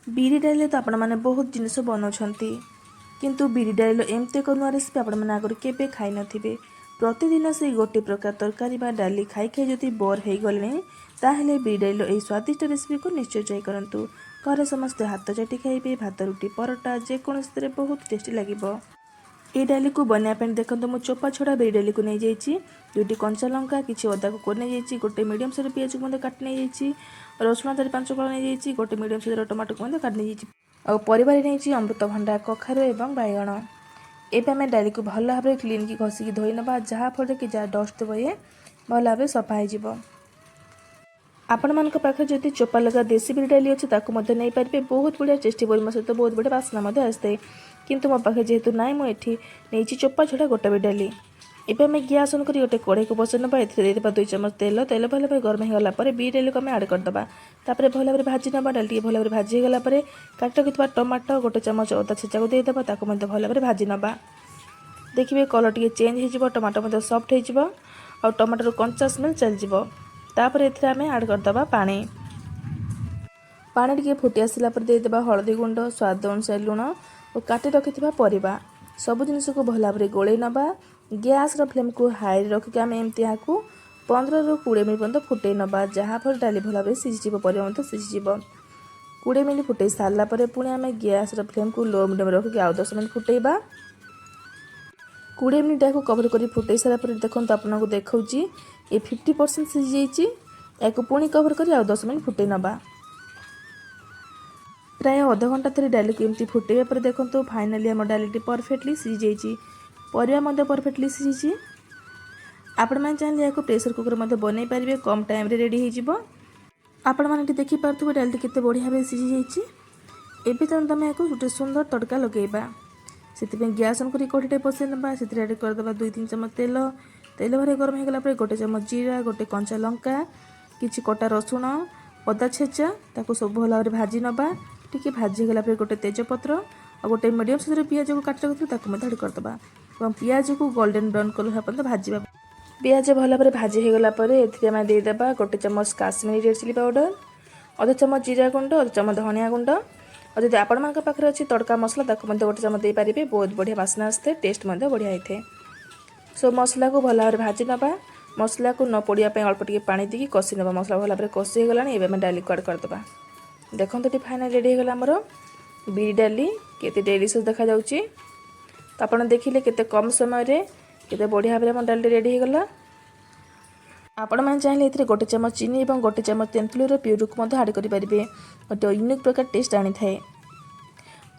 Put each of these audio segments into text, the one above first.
बिरी डाली तो आपण मैंने बहुत जिनस बनाऊँगी किंतु बिरी डाली एमती एक नुआ रेसिपी आपण मैंने आगुरी केबे खाई नथिबे। प्रतिदिन से गोटे प्रकार तरकारी बा डाली खाई खाई जदि बोर हो गले ताहले बिरी डाली यही स्वादिष्ट रेसिपी को निश्चय ट्राई करंतु। घरे समस्ते हाथ चाटी खाइबे, भात रुटी परोटा जेकोसी बहुत टेस्टी लगे। ये डाली को बनाया देखो मु चोपा छड़ा बिरी डाली को नहीं जाइए, दुईटी कंचा लंका किसी अदा को नहीं जाइए, गोटे मीडियम साइज पियाज को काट नहीं जाइए, रसुण 4-5 कला नहीं जाइए, गोटे मीडियम साइज टमाटो को काट नहीं जाइए और परिवार नहीं अमृतभंडा कखारु एवं बैगण। एवं आम डाली को भल भाव क्लीन की घसिकी धोई ना जहाँफल कि जहाँ डस्ट थे ये भल भाव सफा हो। आपण मान पाखे जदि चोपा लगा देसी बिरी डाली अच्छे ताकू नहीं पारे, बहुत बढ़िया टेस्टी बोल सहित बहुत बढ़िया बास्ना आसता है। किंतु मो पाखे जेहेतु नाई मुझे चोपा छड़ा गोटे बिरी डाली। एवं आम गैस ऑन कर गोटे कड़े को बसई ना, देदेबा 2 चम्मच तेल, तेल भल भाव गरम होगा बिरी डाली को आम आड करदे। तापर भल भाव भाजी ना, डाली भल भाव भाजी होगा काट रखि टमाटो गोटे चम्मच अदा छेचा को देदेबा, भल भाव भाजी नवा। देखिए कलर टी चेंज हो, टमाटो सफ्ट हो टमाटर कंचा स्मेल चलଯିव। तापर एथिरे आमे ऐड करदबा पानी। पानी टिके फुटी आसला पर देदेबा हळदी गुंड, स्वाद अनुसार लुण और काटी रखिथिबा परिबा सब जिनिस को भल भाव गोले नबा। गैस रो फ्लेम को हाई रखिक आमे एमती याकू 15 ରୁ 20 मिनट पर्यंत फुटई नबा, जहाँ फल डाली भल भाव सीझीजिव, परिबा मत सीझीजिव। 20 मिनट फुटई सारला परे पुणी आमे गैस रो फ्लेम को लो मीडियम रखिक आउ 10 मिनट फुटईबा। 20 मिनट या कवर कर फुटई सारा पर देखो आपको देखा ये 50% सीझी जाइए। या पुणी कवर कर आउ 10 मिनट फुटई नबा। प्राय अध घंटा थी डाली को एमती फुटेबा पर देखो फाइनाली आम डाली परफेक्टली सीझी जाइए, परिबा परफेक्टली सीझी। आपण मैंने चाहिए या प्रेसर कुकर बनई पारे, कम टाइम रेडी हो। आपण मैंने देखिपे डाली केते बढ़िया भाव सीझी जाइए। एबे तुम या गोटे सुंदर तड़का लगेबा, से गैस ऑन कर कढ़ीटे बसई ना, से ऐड करदे 2-3 चम्मच तेल, तेल भर गरम होगा गोटे चम्मच जीरा, गोटे कंचा लंका, किछि कटा रसुण, अदा छेचा ताको सब भल भाव भाजी नबा। टिके भाजी गला गोटे तेजपत्र और गोटे मीडियम साइज पियाज को काट रखिए ऐड करदबा और पियाज को गोल्डन ब्राउन कलर पर्यंत भाजवा। पियाज भल भाव भाजी होगला एमें देदेबा गोटे चम्मच काश्मीरी रेड चिली पाउडर, अधा चम्मच जीरा गुंड, अधा चम्मच धनिया गुंड और जब आपण मान पाखे अच्छी तड़का मसला ताको गोटे चम्मच दे पारे, बहुत बढ़िया बास्ना आसते, टेस्ट बढ़िया होता है। सो मसला को भल भाव भाजी नबा, मसला को न पड़ापी अल्प टिके पानी दी कषि नबा। मसला भल भाव कषि होगा, एवं डाली को ऐड करदबा। देखो ये फाइनल रेडी होगा आमर बिरी डाली केते डेलीशियस देखा जाउची। तो आप देखिले केते कम समय रे केते बढ़िया भाव डाली रेडी होगा। आपण मैंने चाहिए ये गोटे चम्मच चीनी और गोटे चम्मच तेंतुलीर प्यूर को ऐड करेंगे, गोटे यूनिक प्रकार टेस्ट आनी थाए।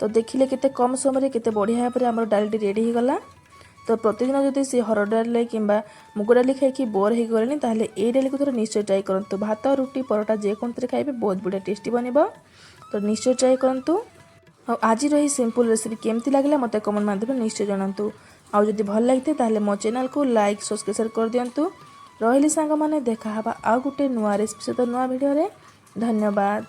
तो देखिले केते कम समय केते बढ़िया भाव आम डाली रेडी होगा। तो प्रतिदिन जदि से हरड़ डाली कि मुग डाली खाई बोर हो गले ताहले ए डाली को थोड़ा निश्चय ट्राई करूँ। भात रुटी परोटा जेकोसी खाइबे बहुत बढ़िया टेस्टी बनब, तो निश्चय ट्राई करूँ। आज रही सिंपल रेसिपी केमती लगे मत कमेंट माध्यम निश्चय जनातु। आउ जदि भल लगी ताहले मो चैनल को लाइक सब्सक्राइब शेयर कर दिंतु। रही सांग मैंने देखा आउ गोटे नुआ रेसिपी सहित नुआ वीडियो रे। धन्यवाद।